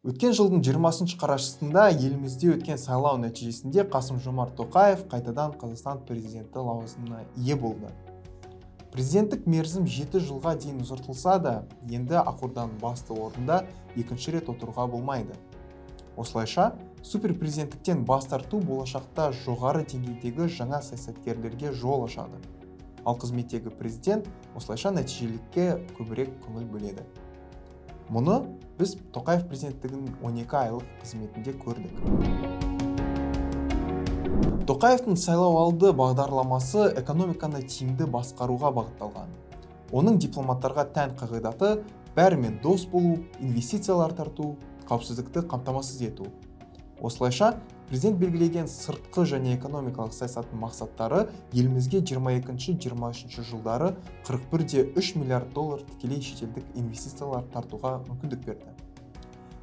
Өткен жылдың 20 қарашасында елімізде өткен сайлау нәтижесінде Қасым-Жомарт Тоқаев қайтадан Қазақстан президенті лауазымына ие болды. Президенттік мерзім 7 жылға дейін ұзартылса да, енді Ақорданың басты орнында екінші рет отыруға болмайды. Осылайша, суперпрезиденттіктен бас тарту болашақта жоғары деңгейдегі жаңа саясаткерлерге жол ашады. Ал қызметтегі президент осылайша нәтижелікке көбірек көңіл бөледі. Мұны біз Тоқаев президенттігінің 12 айлық қызметінде көрдік. Тоқаевтың сайлау алды бағдарламасы экономиканы тиімді басқаруға бағытталған. Оның дипломаттарға тән қағидаты бәрімен дос болу, инвестициялар тарту, қауіпсіздікті қамтамасыз ету. Осылайша, президент белгілеген сыртқы және экономикалық саясаттың мақсаттары елімізге 22-23 жылдары 41,3 миллиард доллар тікелей шетелдік инвестициялар тартуға мүмкіндік берді.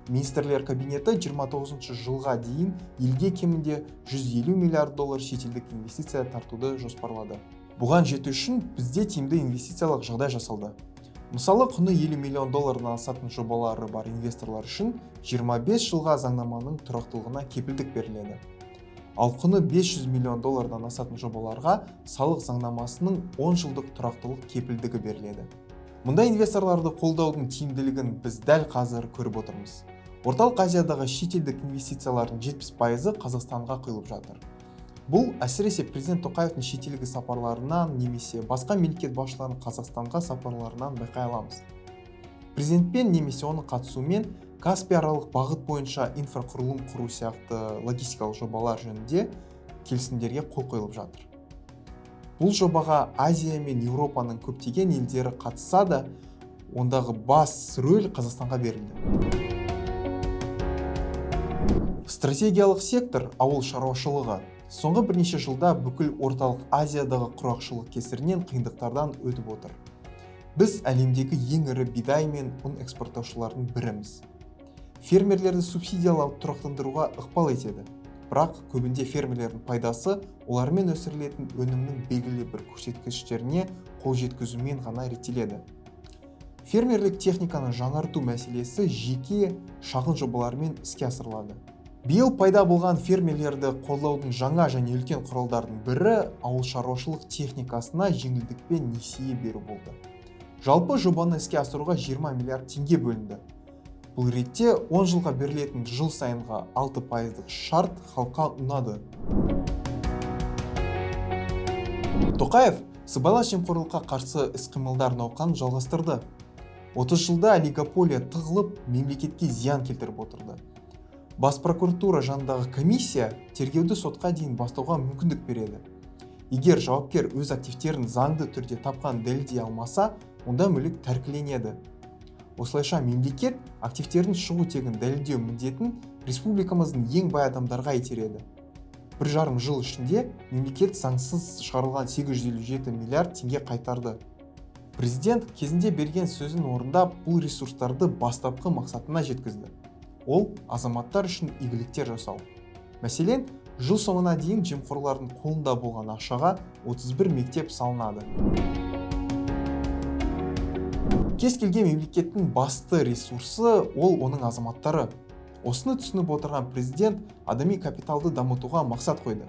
Министрлер кабинеті 29 жылға дейін елге кемінде 150 миллиард доллар шетелдік инвестиция тартуды жоспарлады. Бұған жету үшін бізде тиімді инвестициялық жағдай жасалды. Мысалы, құны 50 миллион доллардан асатын жобалары бар инвесторлар үшін 25 жылға заңнаманың тұрақтылығына кепілдік беріледі. Ал құны 500 миллион доллардан асатын жобаларға салық заңнамасының 10 жылдық тұрақтылық кепілдігі беріледі. Мұндай инвесторларды қолдаудың тиімділігін біз дәл қазір көріп отырмыз. Орталық Азиядағы шетелдік инвестициялардың 70% Қазақстанға құйылып жатыр. Бұл әсіресе президент Тоқаевтың шетелге сапарларынан немесе басқа мемлекет басшыларының Қазақстанға сапарларынан байқай аламыз. Президентпен немесе оның қатысуымен Каспий аралық бағыт бойынша инфрақұрылым құру сияқты логистикалық жобалар жөнінде келісімдерге қол қойылып жатыр. Бұл жобаға Азия мен Еуропаның көптеген елдері қатысса да, ондағы бас рөл Қазақстанға берілді. Стратегиялық сектор ауыл шаруашылығы соңғы бірнеше жылда бүкіл орталық Азиядағы құрғақшылық кесірінен қиындықтардан өтіп отыр. Біз әлемдегі ең ірі бидай мен ұн экспорттаушылардың біріміз. Фермерлерді субсидиялау тұрақтандыруға ықпал етеді. Бірақ көбінде фермерлердің пайдасы олармен өсірілетін өнімнің белгілі бір көрсеткіштеріне қол жеткізумен ғана реттеледі. Фермерлік техниканы жаңарту мәселесі жеке шағын жобалармен іске асырылады. Биыл пайда болған фермерлерді қолдаудың жаңа және үлкен құралдардың бірі ауыл шаруашылық техникасына жеңілдікпен несие беру болды. Жалпы жобаны іске асыруға 20 миллиард теңге бөлінді. Бұл ретте 10 жылға берілетін жыл сайынға 6% шарт халыққа ұнады. Тоқаев сыбайлас жемқорлыққа қарсы іс-қимылдар науқанын жалғастырды. 30 жылда олигополия тығылып, мемлекетке зиян келтіріп отырды. Бас прокуратура жанындағы комиссия тергеуді сотқа дейін бастауға мүмкіндік береді. Егер жауапкер өз активтерін заңды түрде тапқан дәлелдей алмаса, онда мүлік тәркіленеді. Осылайша мемлекет активтердің шығу тегін дәлелдеу міндетін республикамыздың ең бай адамдарға итереді. 1,5 жыл ішінде мемлекет заңсыз шығарылған 857 миллиард теңге қайтарды. Президент кезінде берген сөзін орындап, бұл ресурстарды бастапқы мақсатына жеткізді. Ол азаматтар үшін игіліктер жасау. Мәселен, жыл соңына дейін жемқорлардың қолында болған ақшаға 31 мектеп салынады. Кез келген мемлекеттің басты ресурсы ол оның азаматтары. Осыны түсініп отырған президент адами капиталды дамытуға мақсат қойды.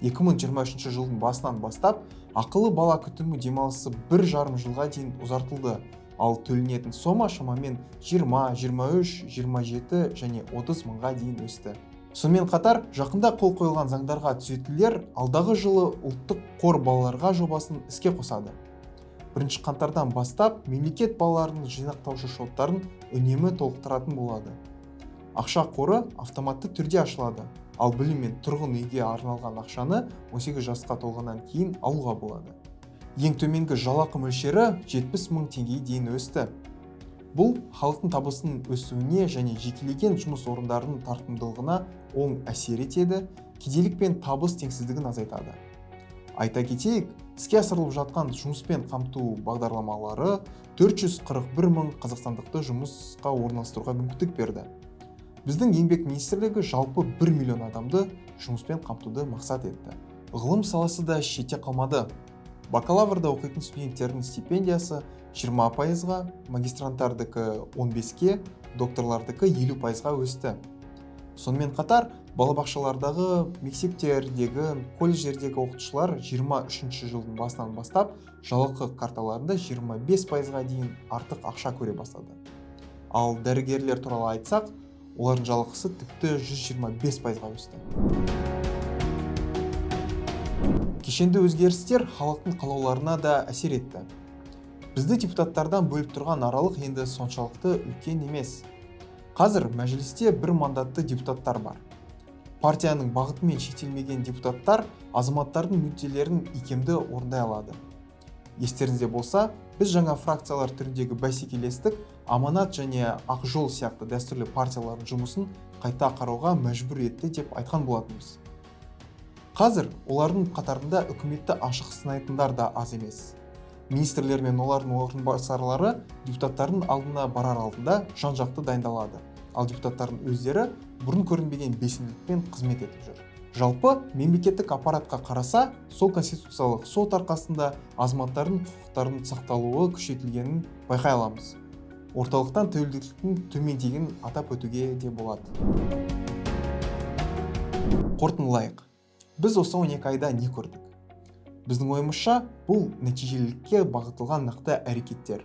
2023 жылдың басынан бастап ақылы бала күтімі демалысы 1,5 жылға дейін ұзартылды. Ал төленетін сома шамамен 20, 23, 27 және 30 мыңға дейін өсті. Сонымен қатар, жақында қол қойылған заңдарға түзетулер алдағы жылы ұлттық қор балаларға жобасын іске қосады. 1 қаңтардан бастап мемлекет балаларының жинақтаушы шоттарын үнемі толықтыратын болады. Ақша қоры автоматты түрде ашылады, ал білім мен тұрғын үйге арналған ақшаны 18 жасқа толғаннан кейін алуға болады. Ең төменгі жалақы мөлшері 70 мың теңгеге дейін өсті. Бұл халықтың табысының өсуіне және жекелеген жұмыс орындарының тартымдылығына оң әсер етеді, кедейлік пен табыс теңсіздігін азайтады. Айта кетейік, іске асырылып жатқан жұмыспен қамту бағдарламалары 441 мың қазақстандықты жұмысқа орналастыруға мүмкіндік берді. Біздің еңбек министрлігі жалпы 1 миллион адамды жұмыспен қамтуды мақсат етті. Ғылым саласы да шетте қалмады. Бакалаврда оқитын студенттердің стипендиясы 20%-ға, магистранттардікі 15%-ге, докторлардікі 50%-ға өсті. Сонымен қатар, балабақшалардағы, мектептердегі, колледждердегі оқытушылар 23 жылдың басынан бастап жалақы карталарында 25%-ға дейін артық ақша көре бастады. Ал дәрігерлер туралы айтсақ, олардың жалақысы тіпті 125%-ға өсті. Кешенді өзгерістер халықтың қалауларына да әсер етті. Бізді депутаттардан бөліп тұрған аралық енді соншалықты үлкен емес. Қазір мәжілісте бір мандатты депутаттар бар. Партияның бағытымен шектелмеген депутаттар азаматтардың мүдделерін икемді орындай алады. Естеріңізде болса, біз жаңа фракциялар түріндегі бәсекелестік, аманат және ақ жол сияқты дәстүрлі партиялардың жұмысын қайта қарауға мәжбүр етті деп айтқан болатынбыз. Қазір олардың қатарында үкіметті ашық сынайтындар да аз емес. Министрлер мен олардың орынбасарлары депутаттардың алдына барар алдында жан-жақты дайындалады. Ал депутаттардың өздері бұрын көрінбеген белсенділікпен қызмет етіп жүр. Жалпы, мемлекеттік аппаратқа қараса, сол конституциялық сот арқасында азаматтардың құқықтарының сақталуы күшейтілгенін байқай аламыз. Орталықтан тәуелділіктің төмендегенін атап өтуге де болады. Қорытындылайық. Біз осы 12 айда не көрдік? Біздің ойымызша, бұл нәтижелілікке бағытылған нақты әрекеттер.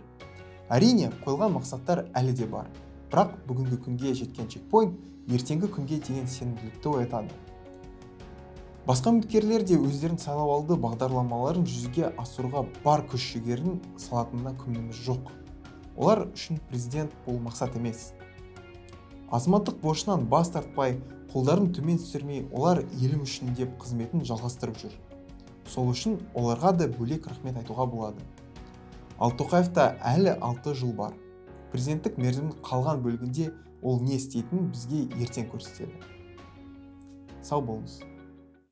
Әрине, қойылған мақсаттар әлі де бар. Бірақ бүгінгі күнге жеткен чекпоинт ертеңгі күнге деген сенімділікті оятады. Басқа үміткерлер де өздерін сайлауалды бағдарламаларын жүзеге асыруға бар күш-жігерін салатынына күмәніміз жоқ. Олар үшін президент бұл мақсат емес. Азаматтық борышынан бас тартпай, қолдарын төмен түсірмей, олар елім үшін деп қызметін жалғастырып жүр. Сол үшін оларға да бөлек рахмет айтуға болады. Ал Тоқаевта әлі 6 жыл бар. Президенттік мерзімнің қалған бөлігінде ол не істейтінін бізге ертең көрсетеді. Сау болыңыз.